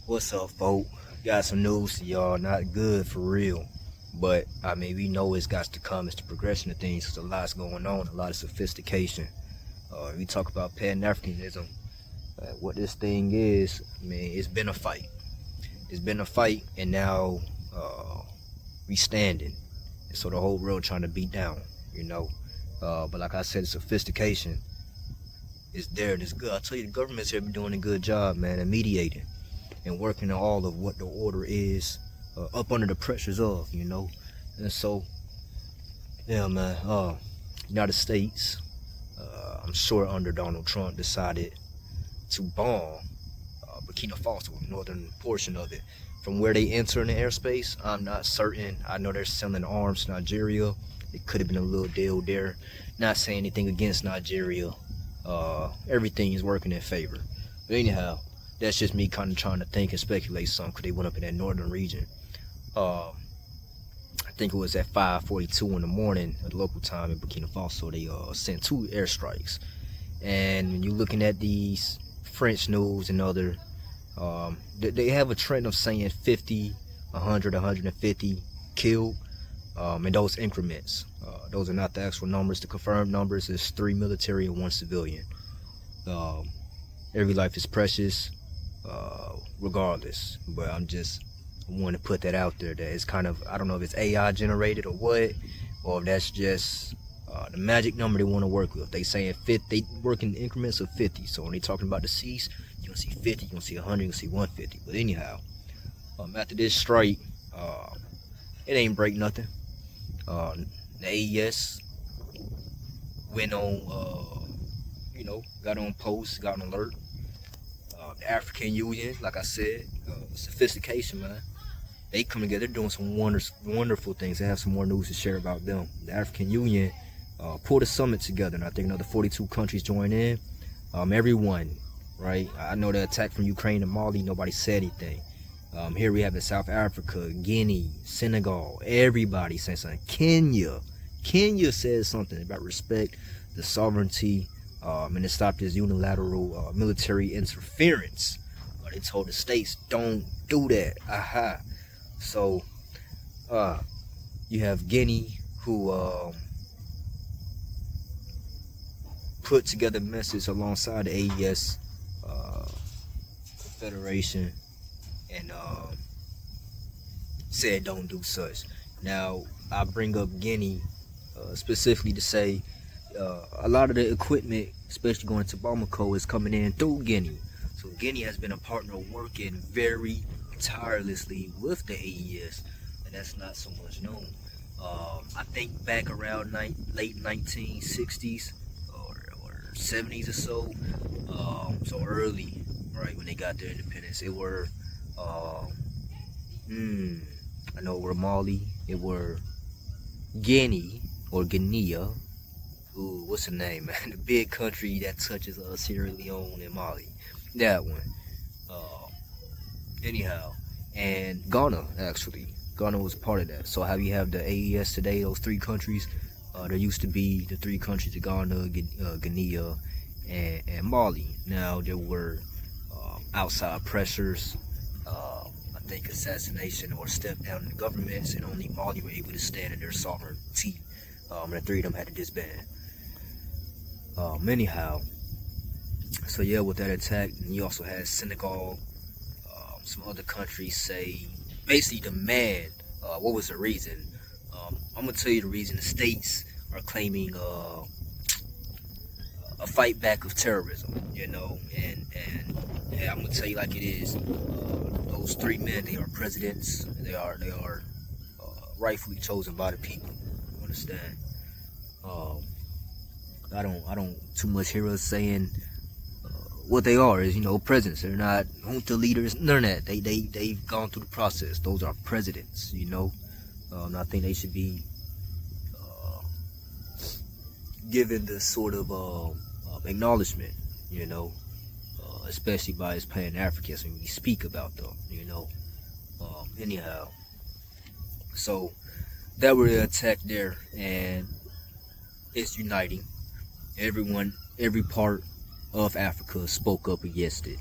What's up, folk? Got some news to y'all. Not good for real. But, I mean, we know it's got to come. It's the progression of things. There's a lot's going on, a lot of sophistication. We talk about Pan-Africanism. What this thing is, I mean, it's been a fight. It's been a fight, and now we standing. And so the whole world trying to beat down, you know. But like I said, sophistication is there and it's good. I tell you, the government's here been doing a good job, man, of mediating and working on all of what the order is up under the pressures of, you know. And so, yeah, man, United States, I'm sure under Donald Trump, decided to bomb Burkina Faso, northern portion of it. From where they enter in the airspace, I'm not certain. I know they're selling arms to Nigeria. It could have been a little deal there. Not saying anything against Nigeria. Everything is working in favor. But anyhow, that's just me kind of trying to think and speculate something because they went up in that northern region. I think it was at 5:42 in the morning at local time in Burkina Faso. They sent 2 airstrikes. And when you're looking at these French news and other, they have a trend of saying 50, 100, 150 killed in those increments. Those are not the actual numbers. The confirmed numbers is 3 military and 1 civilian. Every life is precious, regardless. But I want to put that out there. That it's kind of, I don't know if it's AI generated or what, or if that's just the magic number they want to work with. They saying 50, they work in increments of 50. So when they talking about deceased, you're gonna see 50, you're gonna see 100, you're gonna see 150. But anyhow, after this strike, it ain't break nothing. The AES went on, got on post, got an alert. The African Union, like I said, sophistication, man. They come together, they're doing some wonderful things. I have some more news to share about them. The African Union pulled a summit together, and I think another 42 countries joined in. Everyone, right? I know the attack from Ukraine and Mali, nobody said anything. Here we have in South Africa, Guinea, Senegal, everybody saying something. Kenya says something about respect, the sovereignty, and to stop this unilateral military interference. They told the states, don't do that. Aha. So, you have Guinea, who put together a message alongside the AES Federation and said don't do such. Now, I bring up Guinea specifically to say a lot of the equipment, especially going to Bamako, is coming in through Guinea. So Guinea has been a partner working very tirelessly with the AES, and that's not so much known. I think back around late 1960s or 70s or so, so early, right, when they got their independence, it were, I know it were Mali, it were Guinea, or Guinea. Ooh, what's the name, man? The big country that touches Sierra Leone and Mali. That one. Anyhow, and Ghana, actually. Ghana was part of that. So how you have the AES today, those 3 countries, there used to be the 3 countries of Ghana, Guinea, and Mali. Now there were outside pressures, I think assassination or step down in the governments, and only Mali were able to stand in their sovereignty. And the 3 of them had to disband. Anyhow, so yeah, with that attack, and you also had Senegal, some other countries say, basically demand, what was the reason? I'm gonna tell you the reason. The states are claiming a fight back of terrorism, you know, and yeah, I'm gonna tell you like it is. Those 3 men, they are presidents. They are rightfully chosen by the people. You understand? I don't too much hear us saying what they are is, presidents. They're not junta leaders, none of that. They've gone through the process. Those are presidents, and I think they should be given the sort of acknowledgement, especially by his Pan-Africans when we speak about them, anyhow. So that were the attack there, and it's uniting. Every part of Africa spoke up against it.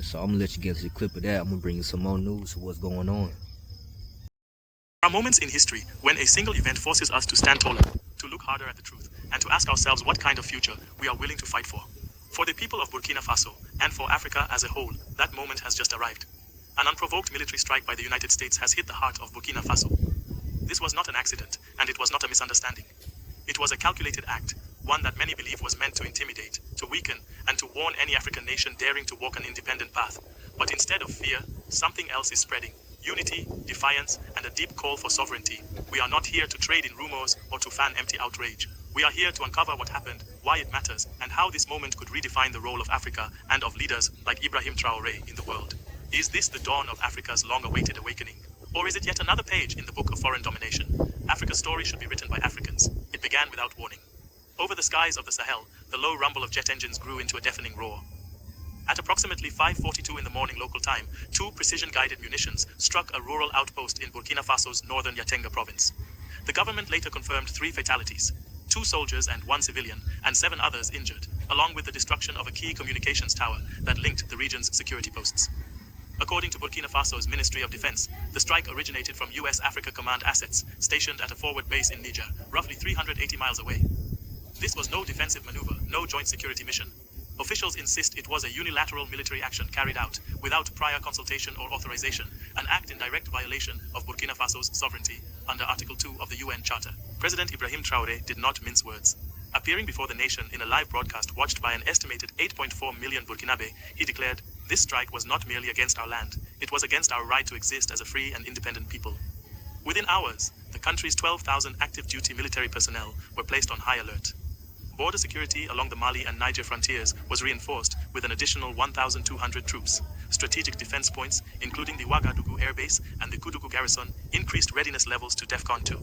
So I'm gonna let you get to the clip of that. I'm gonna bring you some more news of what's going on. There are moments in history when a single event forces us to stand taller, to look harder at the truth, and to ask ourselves what kind of future we are willing to fight for. For the people of Burkina Faso, and for Africa as a whole, that moment has just arrived. An unprovoked military strike by the United States has hit the heart of Burkina Faso. This was not an accident, and it was not a misunderstanding. It was a calculated act, one that many believe was meant to intimidate, to weaken, and to warn any African nation daring to walk an independent path. But instead of fear, something else is spreading. Unity, defiance, and a deep call for sovereignty. We are not here to trade in rumors or to fan empty outrage. We are here to uncover what happened, why it matters, and how this moment could redefine the role of Africa and of leaders like Ibrahim Traoré in the world. Is this the dawn of Africa's long-awaited awakening? Or is it yet another page in the book of foreign domination? Africa's story should be written by Africans. It began without warning. Over the skies of the Sahel, the low rumble of jet engines grew into a deafening roar. At approximately 5:42 in the morning local time, 2 precision-guided munitions struck a rural outpost in Burkina Faso's northern Yatenga province. The government later confirmed 3 fatalities, 2 soldiers and 1 civilian, and 7 others injured, along with the destruction of a key communications tower that linked the region's security posts. According to Burkina Faso's Ministry of Defense, the strike originated from U.S. Africa Command assets stationed at a forward base in Niger, roughly 380 miles away. This was no defensive maneuver, no joint security mission. Officials insist it was a unilateral military action carried out without prior consultation or authorization, an act in direct violation of Burkina Faso's sovereignty under Article 2 of the UN Charter. President Ibrahim Traoré did not mince words. Appearing before the nation in a live broadcast watched by an estimated 8.4 million Burkinabe, he declared, "This strike was not merely against our land, it was against our right to exist as a free and independent people." Within hours, the country's 12,000 active duty military personnel were placed on high alert. Border security along the Mali and Niger frontiers was reinforced with an additional 1,200 troops. Strategic defense points, including the Ouagadougou Air Base and the Koudougou garrison, increased readiness levels to DEFCON 2.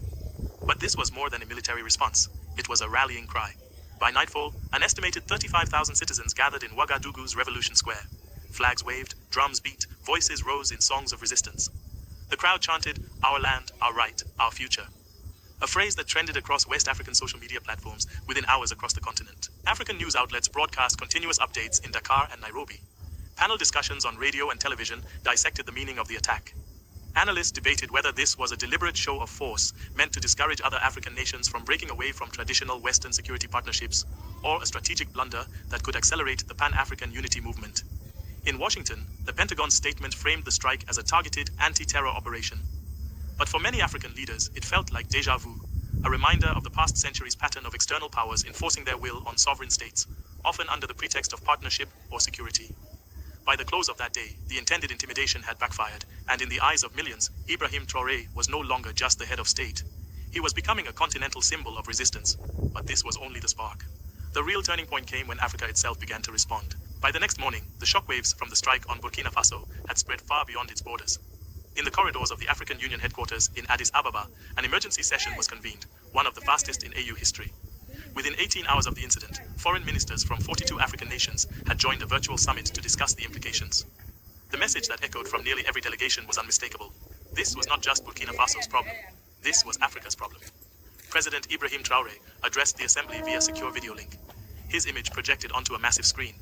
But this was more than a military response. It was a rallying cry. By nightfall, an estimated 35,000 citizens gathered in Ouagadougou's Revolution Square. Flags waved, drums beat, voices rose in songs of resistance. The crowd chanted, "Our land, our right, our future." A phrase that trended across West African social media platforms within hours across the continent. African news outlets broadcast continuous updates in Dakar and Nairobi. Panel discussions on radio and television dissected the meaning of the attack. Analysts debated whether this was a deliberate show of force meant to discourage other African nations from breaking away from traditional Western security partnerships, or a strategic blunder that could accelerate the Pan-African unity movement. In Washington, the Pentagon's statement framed the strike as a targeted anti-terror operation. But for many African leaders, it felt like déjà vu, a reminder of the past century's pattern of external powers enforcing their will on sovereign states, often under the pretext of partnership or security. By the close of that day, the intended intimidation had backfired, and in the eyes of millions, Ibrahim Traoré was no longer just the head of state. He was becoming a continental symbol of resistance, but this was only the spark. The real turning point came when Africa itself began to respond. By the next morning, the shockwaves from the strike on Burkina Faso had spread far beyond its borders. In the corridors of the African Union headquarters in Addis Ababa, an emergency session was convened, one of the fastest in AU history. Within 18 hours of the incident, foreign ministers from 42 African nations had joined a virtual summit to discuss the implications. The message that echoed from nearly every delegation was unmistakable. This was not just Burkina Faso's problem. This was Africa's problem. President Ibrahim Traoré addressed the assembly via secure video link. His image projected onto a massive screen.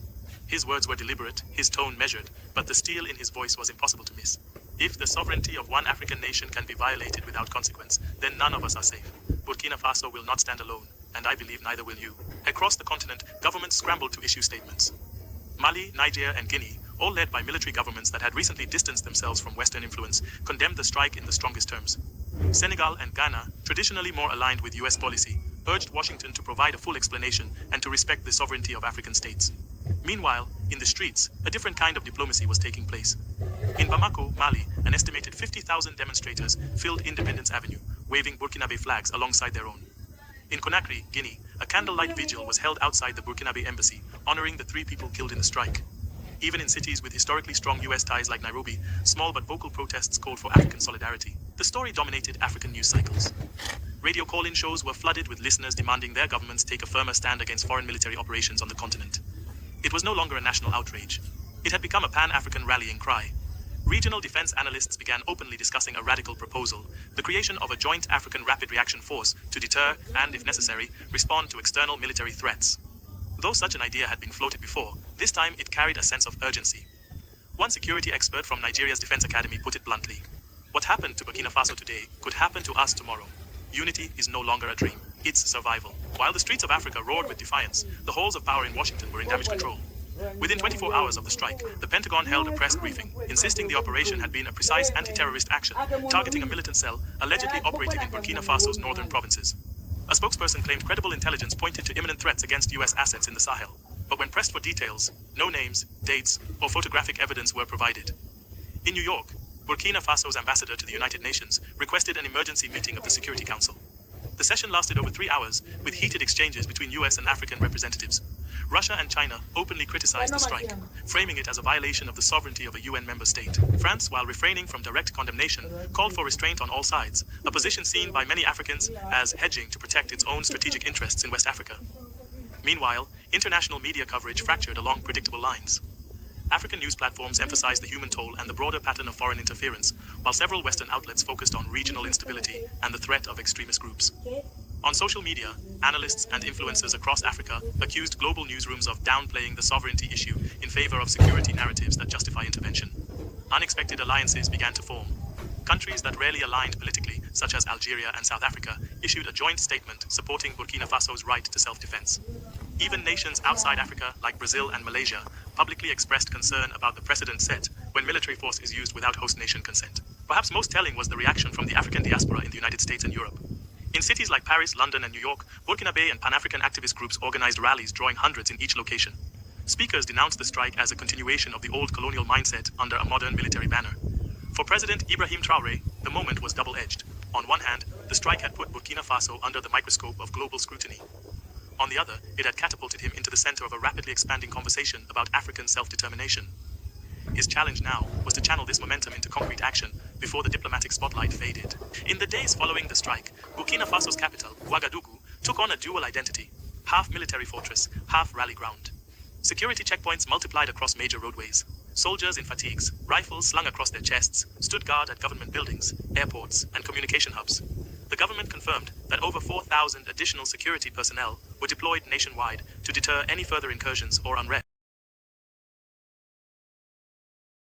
His words were deliberate, his tone measured, but the steel in his voice was impossible to miss. If the sovereignty of one African nation can be violated without consequence, then none of us are safe. Burkina Faso will not stand alone, and I believe neither will you. Across the continent, governments scrambled to issue statements. Mali, Niger, and Guinea, all led by military governments that had recently distanced themselves from Western influence, condemned the strike in the strongest terms. Senegal and Ghana, traditionally more aligned with US policy, urged Washington to provide a full explanation and to respect the sovereignty of African states. Meanwhile, in the streets, a different kind of diplomacy was taking place. In Bamako, Mali, an estimated 50,000 demonstrators filled Independence Avenue, waving Burkinabe flags alongside their own. In Conakry, Guinea, a candlelight vigil was held outside the Burkinabe embassy, honoring the 3 people killed in the strike. Even in cities with historically strong US ties like Nairobi, small but vocal protests called for African solidarity. The story dominated African news cycles. Radio call-in shows were flooded with listeners demanding their governments take a firmer stand against foreign military operations on the continent. It was no longer a national outrage. It had become a pan-African rallying cry. Regional defense analysts began openly discussing a radical proposal, the creation of a joint African rapid reaction force to deter and, if necessary, respond to external military threats. Though such an idea had been floated before, this time it carried a sense of urgency. One security expert from Nigeria's Defense Academy put it bluntly. What happened to Burkina Faso today could happen to us tomorrow. Unity is no longer a dream, it's survival. While the streets of Africa roared with defiance, the halls of power in Washington were in damage control. Within 24 hours of the strike, the Pentagon held a press briefing, insisting the operation had been a precise anti-terrorist action, targeting a militant cell allegedly operating in Burkina Faso's northern provinces. A spokesperson claimed credible intelligence pointed to imminent threats against U.S. assets in the Sahel. But when pressed for details, no names, dates, or photographic evidence were provided. In New York, Burkina Faso's ambassador to the United Nations requested an emergency meeting of the Security Council. The session lasted over 3 hours, with heated exchanges between U.S. and African representatives. Russia and China openly criticized the strike, framing it as a violation of the sovereignty of a UN member state. France, while refraining from direct condemnation, called for restraint on all sides, a position seen by many Africans as hedging to protect its own strategic interests in West Africa. Meanwhile, international media coverage fractured along predictable lines. African news platforms emphasized the human toll and the broader pattern of foreign interference, while several Western outlets focused on regional instability and the threat of extremist groups. On social media, analysts and influencers across Africa accused global newsrooms of downplaying the sovereignty issue in favor of security narratives that justify intervention. Unexpected alliances began to form. Countries that rarely aligned politically, such as Algeria and South Africa, issued a joint statement supporting Burkina Faso's right to self-defense. Even nations outside Africa, like Brazil and Malaysia, publicly expressed concern about the precedent set when military force is used without host nation consent. Perhaps most telling was the reaction from the African diaspora in the United States and Europe. In cities like Paris, London, and New York, Burkinabe and Pan-African activist groups organized rallies drawing hundreds in each location. Speakers denounced the strike as a continuation of the old colonial mindset under a modern military banner. For President Ibrahim Traoré, the moment was double-edged. On one hand, the strike had put Burkina Faso under the microscope of global scrutiny. On the other, it had catapulted him into the center of a rapidly expanding conversation about African self-determination. His challenge now was to channel this momentum into concrete action before the diplomatic spotlight faded. In the days following the strike, Burkina Faso's capital, Ouagadougou, took on a dual identity, half military fortress, half rally ground. Security checkpoints multiplied across major roadways. Soldiers in fatigues, rifles slung across their chests, stood guard at government buildings, airports, and communication hubs. The government confirmed that over 4,000 additional security personnel were deployed nationwide to deter any further incursions or unrest.